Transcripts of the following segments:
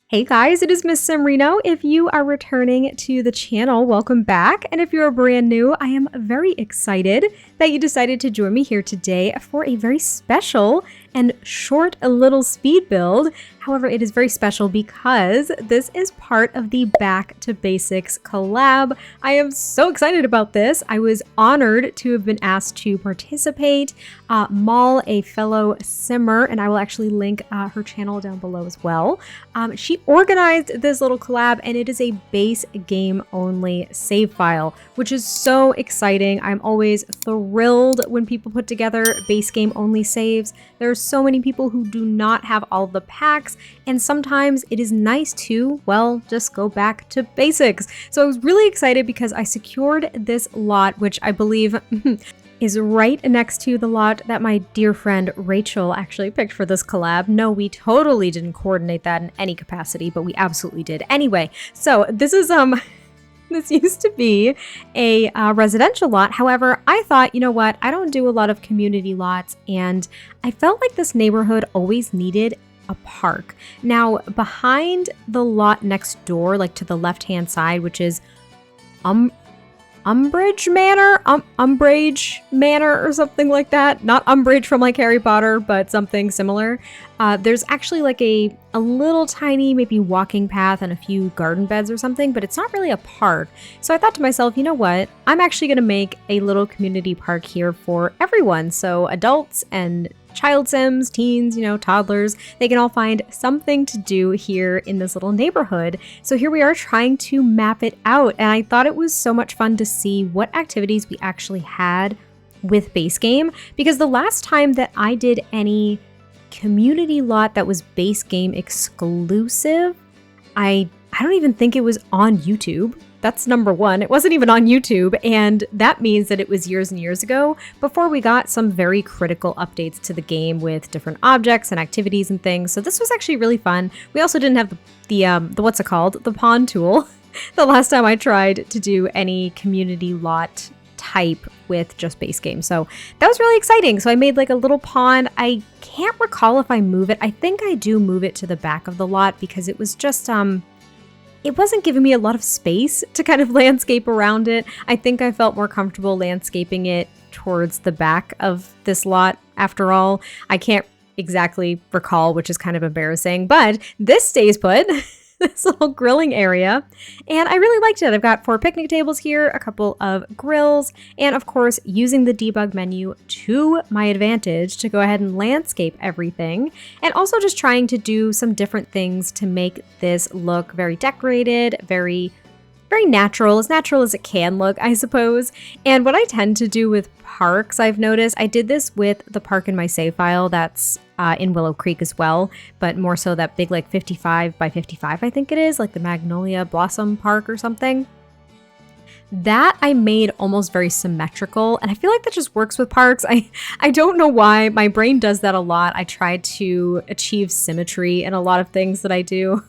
Hey guys, it is MissSimReno. If you are returning to the channel, welcome back. And if you're brand new, I am very excited that you decided to join me here today for a very special and short little speed build. However, it is very special because this is part of the Back to Basics collab. I am so excited about this. I was honored to have been asked to participate. Mal, a fellow simmer, and I will actually link her channel down below as well. She organized this little collab, and it is a base game only save file, which is so exciting. I'm always thrilled when people put together base game only saves. There are so many people who do not have all of the packs, and sometimes it is nice to, well, just go back to basics. So I was really excited because I secured this lot, which I believe is right next to the lot that my dear friend Rachel actually picked for this collab. No, we totally didn't coordinate that in any capacity, but we absolutely did. Anyway, so this is this used to be a residential lot. However, I thought, you know what, I don't do a lot of community lots, and I felt like this neighborhood always needed a park. Now, behind the lot next door, like to the left-hand side, which is Umbrage Manor or something like that. Not Umbridge from like Harry Potter, but something similar. There's actually like a little tiny maybe walking path and a few garden beds or something, but it's not really a park. So I thought to myself, you know what? I'm actually going to make a little community park here for everyone. So adults and child sims, teens, toddlers, they can all find something to do here in this little neighborhood. So here we are trying to map it out. And I thought it was so much fun to see what activities we actually had with base game, because the last time that I did any community lot that was base game exclusive, I don't even think it was on YouTube. That's number one. It wasn't even on YouTube, and that means that it was years and years ago before we got some very critical updates to the game with different objects and activities and things. So this was actually really fun. We also didn't have the what's it called? The pawn tool the last time I tried to do any community lot type with just base game. So that was really exciting. So I made like a little pond. I can't recall if I move it. I think I do move it to the back of the lot because it was just it wasn't giving me a lot of space to kind of landscape around it. I think I felt more comfortable landscaping it towards the back of this lot. After all, I can't exactly recall, which is kind of embarrassing, but this stays put. This little grilling area, and I really liked it. I've got 4 picnic tables here, a couple of grills, and of course using the debug menu to my advantage to go ahead and landscape everything, and also just trying to do some different things to make this look very decorated, very natural as it can look, I suppose. And what I tend to do with parks, I've noticed, I did this with the park in my save file that's in Willow Creek as well, but more so that big like 55 by 55, I think it is, like the Magnolia Blossom Park or something. That I made almost very symmetrical, and I feel like that just works with parks. I don't know why. My brain does that a lot. I try to achieve symmetry in a lot of things that I do.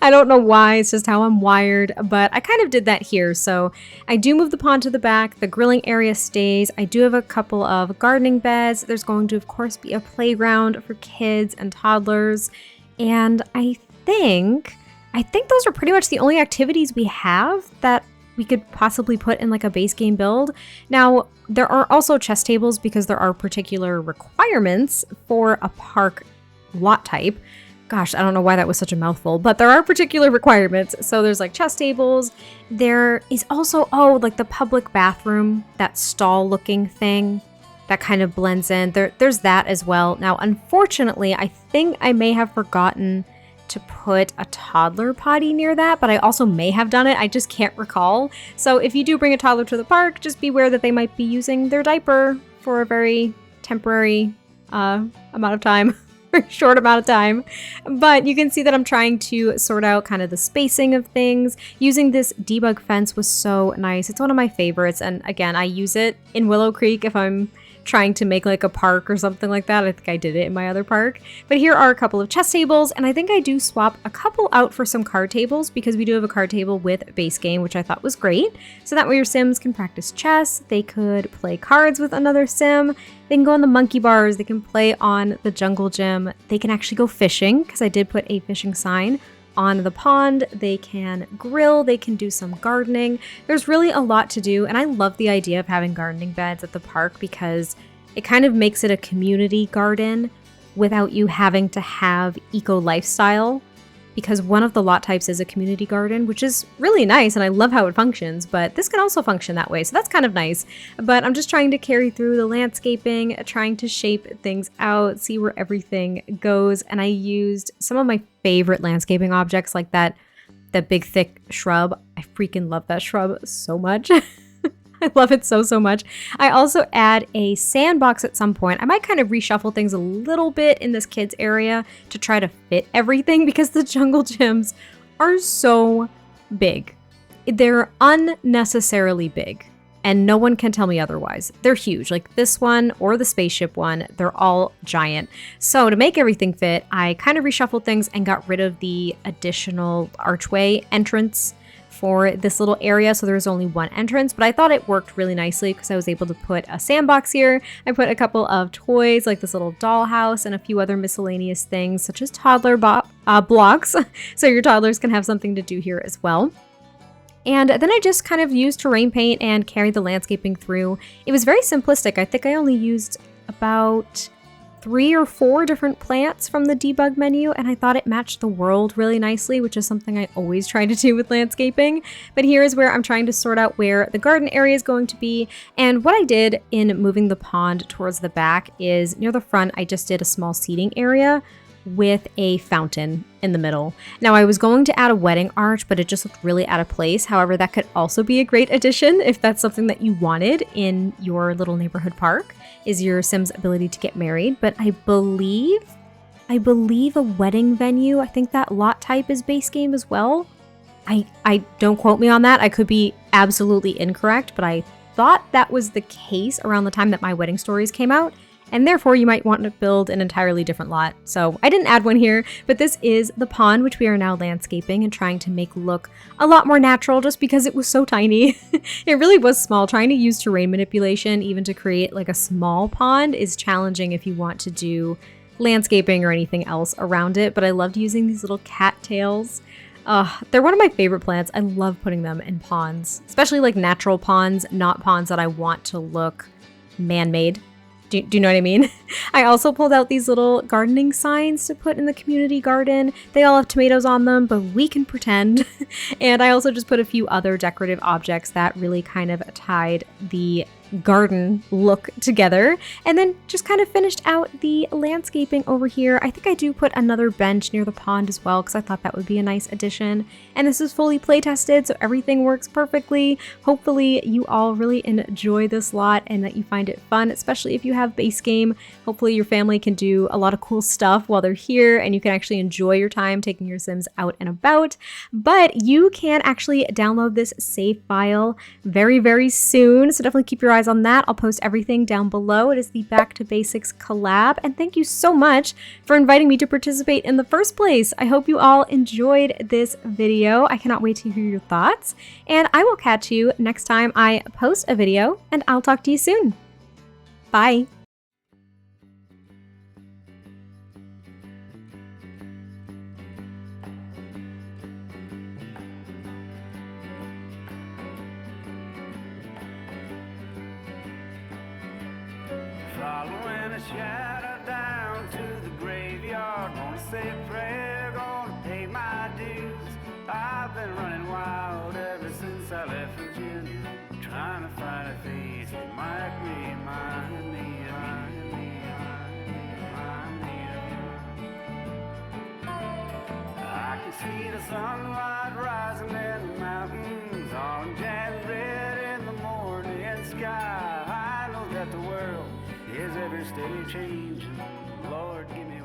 I don't know why, it's just how I'm wired, but I kind of did that here. So I do move the pond to the back, the grilling area stays. I do have a couple of gardening beds. There's going to, of course, be a playground for kids and toddlers. And I think those are pretty much the only activities we have that we could possibly put in like a base game build. Now, there are also chess tables because there are particular requirements for a park lot type. Gosh, I don't know why that was such a mouthful, but there are particular requirements. So there's like chess tables. There is also, like the public bathroom, that stall looking thing that kind of blends in. There's that as well. Now, unfortunately, I think I may have forgotten to put a toddler potty near that, but I also may have done it. I just can't recall. So if you do bring a toddler to the park, just beware that they might be using their diaper for a very temporary amount of time. Short amount of time, but you can see that I'm trying to sort out kind of the spacing of things. Using this debug fence was so nice. It's one of my favorites, and again, I use it in Willow Creek if I'm trying to make like a park or something like that. I think I did it in my other park. But here are a couple of chess tables, and I think I do swap a couple out for some card tables because we do have a card table with base game, which I thought was great. So that way your sims can practice chess, they could play cards with another sim, they can go on the monkey bars, they can play on the jungle gym, they can actually go fishing because I did put a fishing sign on the pond, they can grill, they can do some gardening. There's really a lot to do, and I love the idea of having gardening beds at the park because it kind of makes it a community garden without you having to have eco lifestyle, because one of the lot types is a community garden, which is really nice and I love how it functions, but this can also function that way, so that's kind of nice. But I'm just trying to carry through the landscaping, trying to shape things out, see where everything goes, and I used some of my favorite landscaping objects like that big thick shrub. I freaking love that shrub so much. I love it so, so much. I also add a sandbox at some point. I might kind of reshuffle things a little bit in this kids area to try to fit everything because the jungle gyms are so big. They're unnecessarily big, and no one can tell me otherwise. They're huge, like this one or the spaceship one. They're all giant. So to make everything fit, I kind of reshuffled things and got rid of the additional archway entrance for this little area, so there's only one entrance, but I thought it worked really nicely because I was able to put a sandbox here. I put a couple of toys like this little dollhouse and a few other miscellaneous things such as toddler blocks, so your toddlers can have something to do here as well. And then I just kind of used terrain paint and carried the landscaping through. It was very simplistic. I think I only used about 3 or 4 different plants from the debug menu, and I thought it matched the world really nicely, which is something I always try to do with landscaping. But here is where I'm trying to sort out where the garden area is going to be. And what I did in moving the pond towards the back is near the front, I just did a small seating area with a fountain in the middle. Now I was going to add a wedding arch, but it just looked really out of place. However, that could also be a great addition if that's something that you wanted in your little neighborhood park, is your Sims ability to get married. But I believe a wedding venue, I think that lot type is base game as well. I don't quote me on that. I could be absolutely incorrect, but I thought that was the case around the time that My Wedding Stories came out. And therefore you might want to build an entirely different lot. So I didn't add one here, but this is the pond, which we are now landscaping and trying to make look a lot more natural just because it was so tiny. It really was small. Trying to use terrain manipulation even to create like a small pond is challenging if you want to do landscaping or anything else around it. But I loved using these little cattails. They're one of my favorite plants. I love putting them in ponds, especially like natural ponds, not ponds that I want to look man-made. Do you know what I mean? I also pulled out these little gardening signs to put in the community garden. They all have tomatoes on them, but we can pretend. And I also just put a few other decorative objects that really kind of tied the garden look together, and then just kind of finished out the landscaping over here. I think I do put another bench near the pond as well because I thought that would be a nice addition. And this is fully play tested, so everything works perfectly. Hopefully you all really enjoy this lot and that you find it fun, especially if you have base game. Hopefully your family can do a lot of cool stuff while they're here and you can actually enjoy your time taking your Sims out and about. But you can actually download this save file very, very soon, so definitely keep your eyes on that. I'll post everything down below. It is the Back to Basics collab, and thank you so much for inviting me to participate in the first place. I hope you all enjoyed this video. I cannot wait to hear your thoughts, and I will catch you next time I post a video, and I'll talk to you soon. Bye. Following a shadow down to the graveyard, gonna say a prayer, gonna pay my dues. I've been running wild ever since I left Virginia, trying to find a face that might remind me of you. I can see the sunlight rising in the mountains, orange and red in the morning sky. I know that the world is ever steady changing. Lord, give me